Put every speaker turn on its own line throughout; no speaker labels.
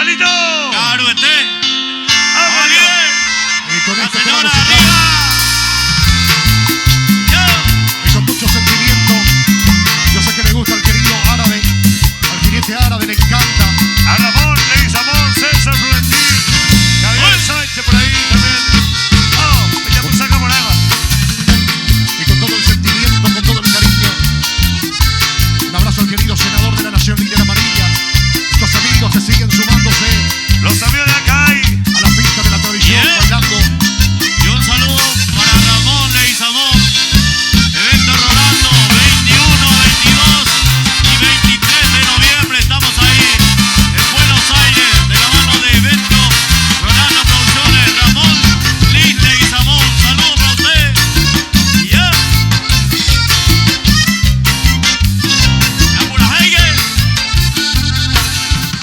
Carlito.
Claro, esté.
¡Vamos bien!
Y con
La
este
señora
tema musical, y con mucho sentimiento, yo sé que le gusta al querido árabe, al jinete árabe le encanta.
A Ramón, Leguizamón, César Florentín, Javier Sánchez por ahí también. Oh, Villamusaca Morava.
Y con todo el sentimiento, con todo el cariño, un abrazo al querido senador de la Nación, líder amarilla. Los amigos que siguen sumándose
Los amigos de Acay.
a la pista de la tradición,
Yeah.
bailando.
Y un saludo para Ramón Leguizamón. Evento Rolando, 21, 22 y 23 de noviembre. Estamos ahí en Buenos Aires, de la mano de Evento Rolando Producciones. Ramón Leguizamón, saludos para usted. Yeah. Apurajegue.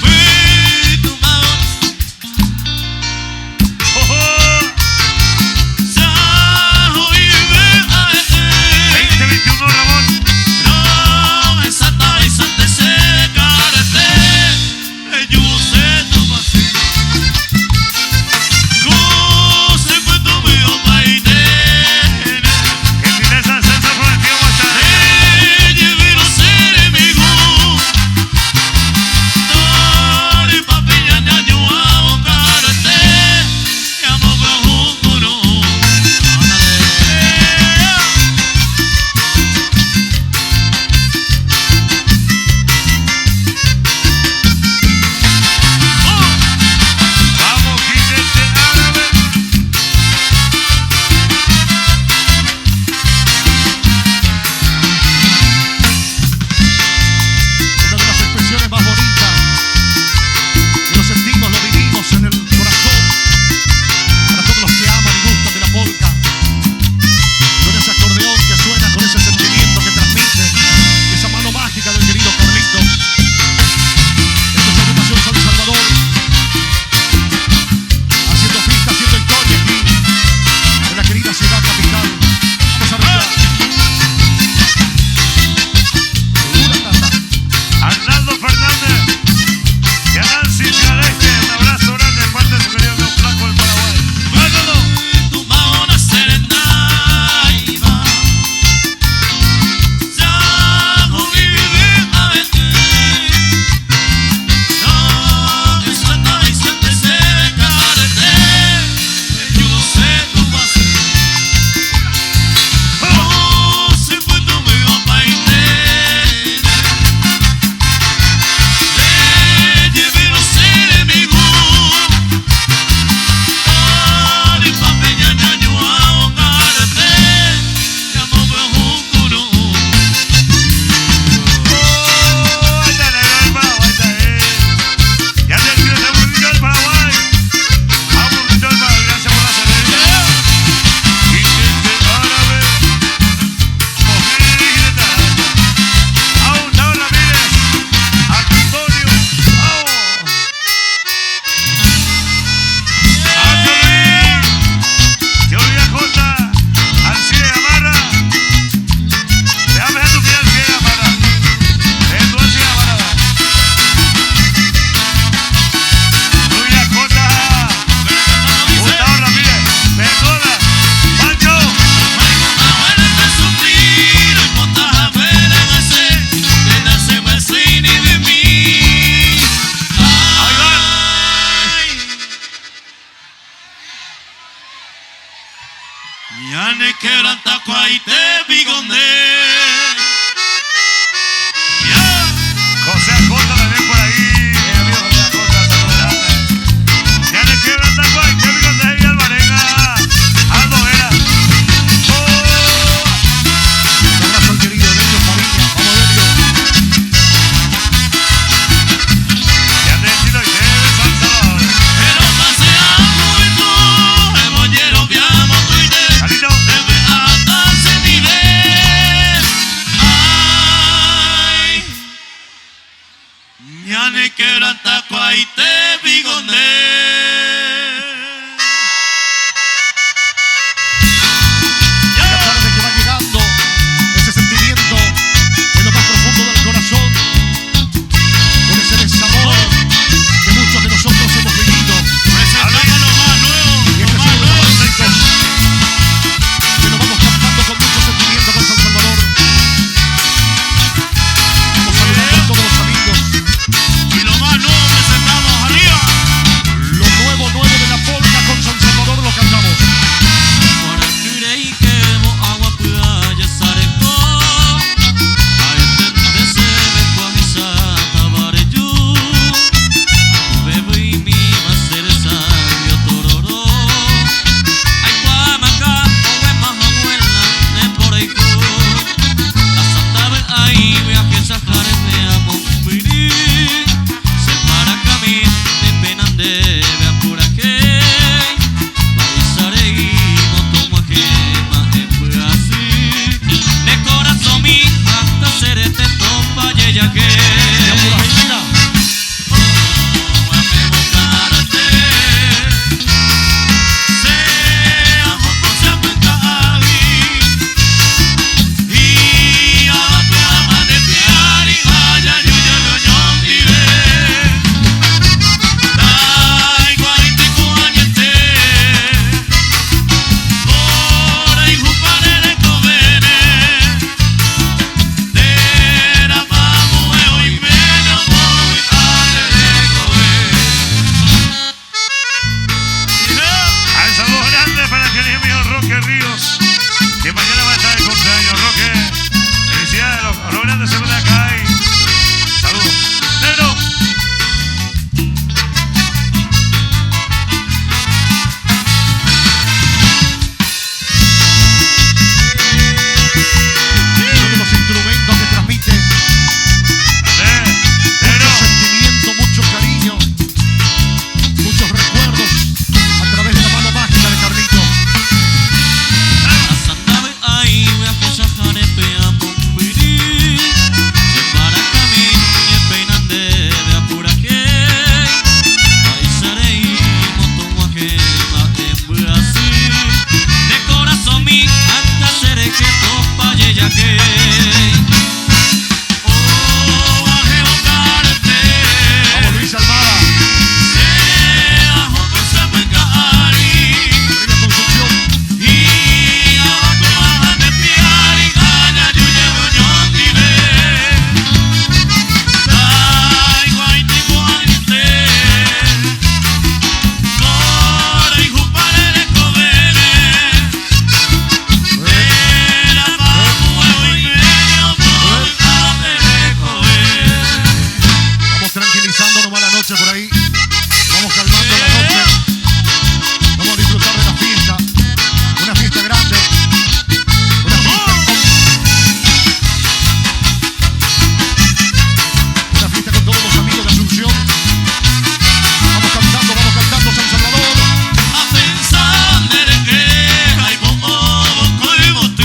Fui tumbado.
Oh, oh. 2021, Ramón. Gentileza, César Florentín, WhatsApp. Vamos, jinete árabe.
Una de las expresiones más bonitas que lo sentimos, lo vivimos en el corazón. Para todos los que aman y gustan de la polka, con ese acordeón que suena, con ese sentimiento que transmite, y esa mano mágica del querido Carlito. Esto es Agrupación San Salvador, haciendo fiesta, haciendo historia aquí en la querida ciudad capital. Vamos arriba. Segura, Tata.
Arnaldo Fernández y a Nancy Ciudadeste, un abrazo grande de parte de su querido amigo Flaco del Paraguay. ¡Vámonos!
Yane quebranta cuaite bigonde.
José Acosta también por ahí, amigo José Acosta, saludos grandes. Ya le quebran Tacuay, que amigo de ahí, Alvarenga, Aldo Vera.
Un abrazo al querido Delio Fariña. Vamos, Delio.
Ya te decido y debe San Salvador.
Pero paseamos y tú, el mollero viamo tu idea.
Carlito,
Debe atarse mi vez.
Vamos calmando la noche. Vamos a disfrutar de la fiesta. Una fiesta grande. Una fiesta con todos los amigos de Asunción. Vamos cantando San Salvador.
A pensar de que hay poco y motu.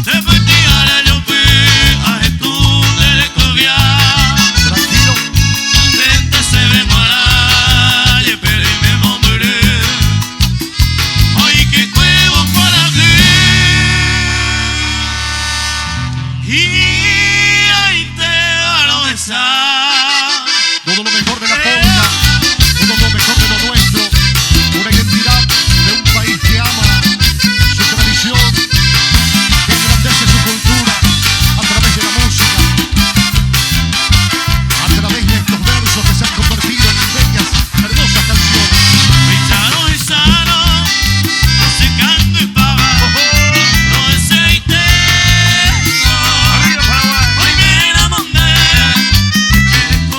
Te putear yo pe a tú de covia.
Tranquilo.
Frente se ve mara y perime mondure. Hoy que cuevo para ti. Y ahí te va a besar.
Todo lo mejor de la polka, todo lo mejor de lo nuestro, una identidad de un país que ama su tradición, que engrandece su cultura a través de la música, a través de estos versos que se han convertido en bellas, hermosas canciones.
Picharo y sano, no se canto y paga, no deseo y tengo.
Arriba Paraguay.
Hoy me enamoré,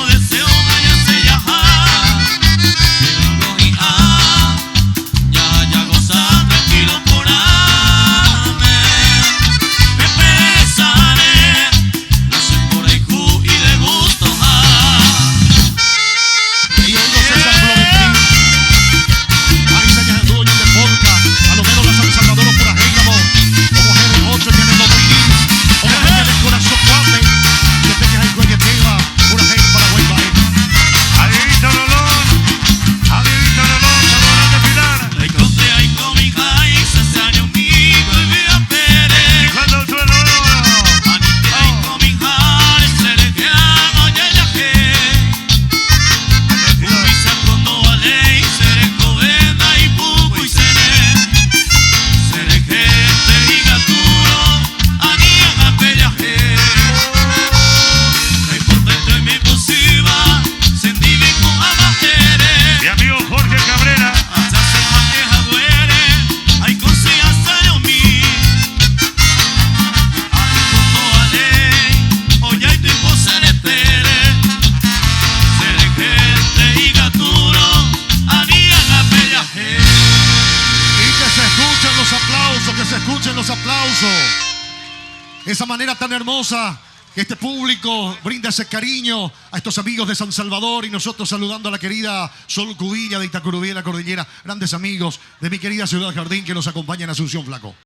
el deseo vaya se yaja. Luego y ya gozar tranquilo por ame. Me pesaré, no sé por ahí y de gusto
Y oigo César Florentín, hay señas dueños de polka, a lo menos la San Salvador por Ajénamo, o mujeres 8 que en el Dominín, o mujeres del corazón fuerte, que te quejas en Cuequeteva, por Ajén, Paraguay, Bahía.
Adivito Rolón, saludando a Pilar.
La encontré ahí con mi hija y se años conmigo y me
Y
apere.
cuando el suelo
Anite ahí con mi hija, se le quedan allá ya que. Un pisa con no vale y se le covenda y pupo y se le gente y gaturo, anían a pellaje. La importante es mi posiva, sentíme con amajere.
mi amigo Jorge Cabrera.
Hasta se maneja duele, hay cosillas a mí. Ay, cuando vale, hoy hay tiempo se le tere. Se le gente y gaturo, anían a pellaje.
Y que se escuchen los aplausos, que se escuchen los aplausos. Esa manera tan hermosa que este público brinda ese cariño a estos amigos de San Salvador y nosotros saludando a la querida Sol Cubilla de Itacurubí de la Cordillera, grandes amigos de mi querida ciudad Jardín que nos acompañan en Asunción, flaco.